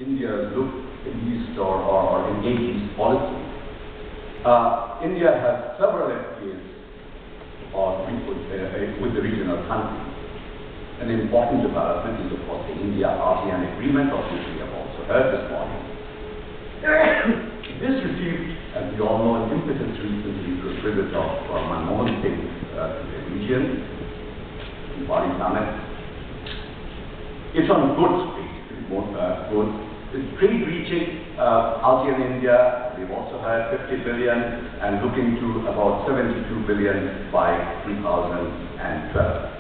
India look east or engage east policy, India has several FTAs with the regional countries. An important development is, of course, the India-ASEAN agreement, of which we have also heard this morning. This received, as we all know, an impetus recently to a visit of Manmohan Singh to the region, the Bali Summit. It's on good speed, good. It's trade reaching ASEAN India. We've also heard 50 billion and looking to about 72 billion by 2012.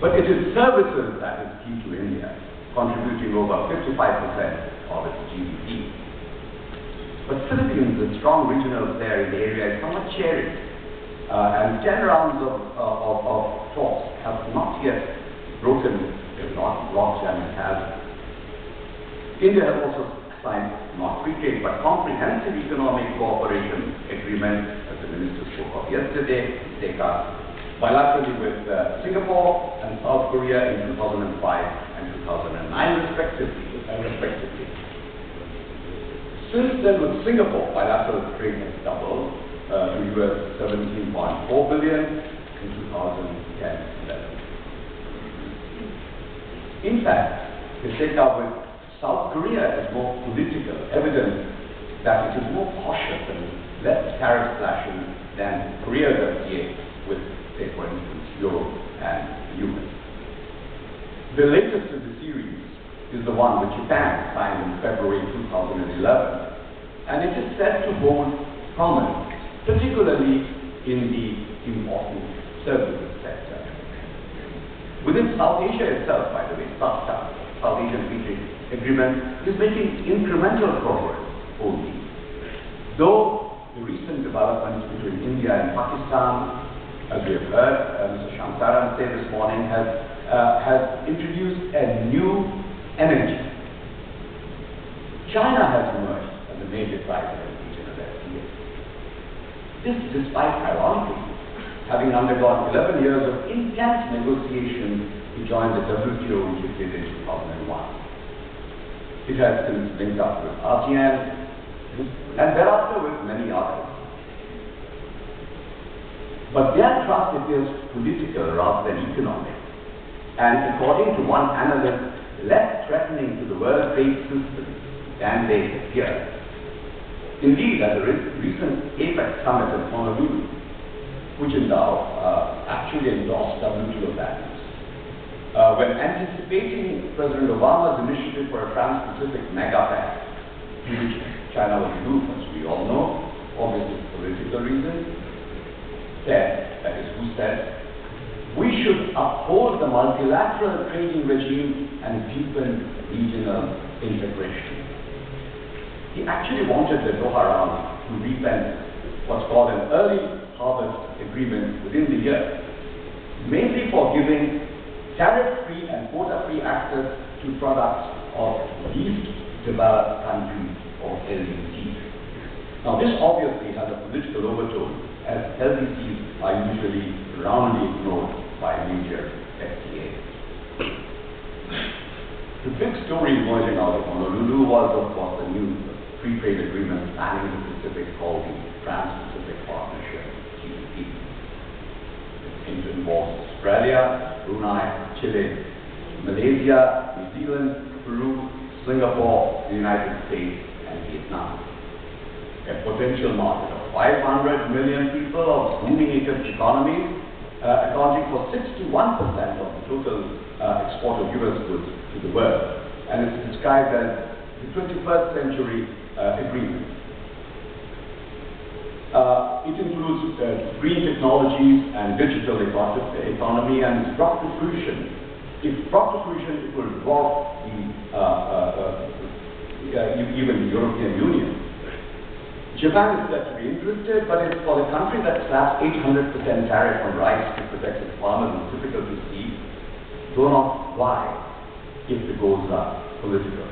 But it is services that is key to India, contributing over 55% of its GDP. But Philippines, a strong regional player in the area, is somewhat cherished, and 10 rounds of talks have not yet broken the logjam it has. India has also signed not free trade but comprehensive economic cooperation agreement, as the minister spoke of yesterday, bilaterally with Singapore and South Korea in 2005 and 2009 respectively. Since then, with Singapore, bilateral trade has doubled to $17.4 billion in 2010-11. In fact, the take-up with South Korea is more political, evidence that it is more cautious and less tariff slashing than Korea's FTA with, say, for instance, Europe and the US. The latest in the series is the one with Japan, signed in February 2011, and it is said to hold prominence, particularly in the important services sector. Within South Asia itself, by the way, South Asian Free Trade Agreement is making incremental progress only. Though the recent developments between India and Pakistan, as we have heard Mr. Shantaran say this morning, has introduced a new energy. China has emerged as a major driver in regional FTA. This despite, ironically, having undergone 11 years of intense negotiations to join the WTO, which it did in 2001. It has since linked up with ASEAN and thereafter with many others. But their trust appears political rather than economic, and according to one analyst, less threatening to the world trade system than they appear. Indeed, at the recent APEC summit in Honolulu, which is now actually endorsed WTO values, when anticipating President Obama's initiative for a Trans-Pacific Mega Pact, which China will do, as we all know, obviously for political reasons, said, we should uphold the multilateral trading regime and deepen regional integration. He actually wanted the Doha round to reap what's called an early harvest agreement within the year, mainly for giving tariff-free and quota-free access to products of least developed countries, or LDCs. Now, this obviously has a political overtone, as LDCs are usually roundly ignored by major FTAs. The big story emerging out of Honolulu was, of course, the new free trade agreement spanning the Pacific called the Trans-Pacific Partnership, TPP. It involves Australia, Brunei, Chile, Malaysia, New Zealand, Peru, Singapore, the United States, and Vietnam. A potential market of 500 million people of booming economies, accounting for 61% of the total export of US goods to the world. And it's described as the 21st century agreement. It includes green technologies and digital economy, and it's brought to fruition. If brought to fruition, it will dwarf even the European Union. Japan is said to be interested, but it's for the country that slaps 800% tariff on rice to protect its farmers. It's difficult to see, though not why, if the goals are political.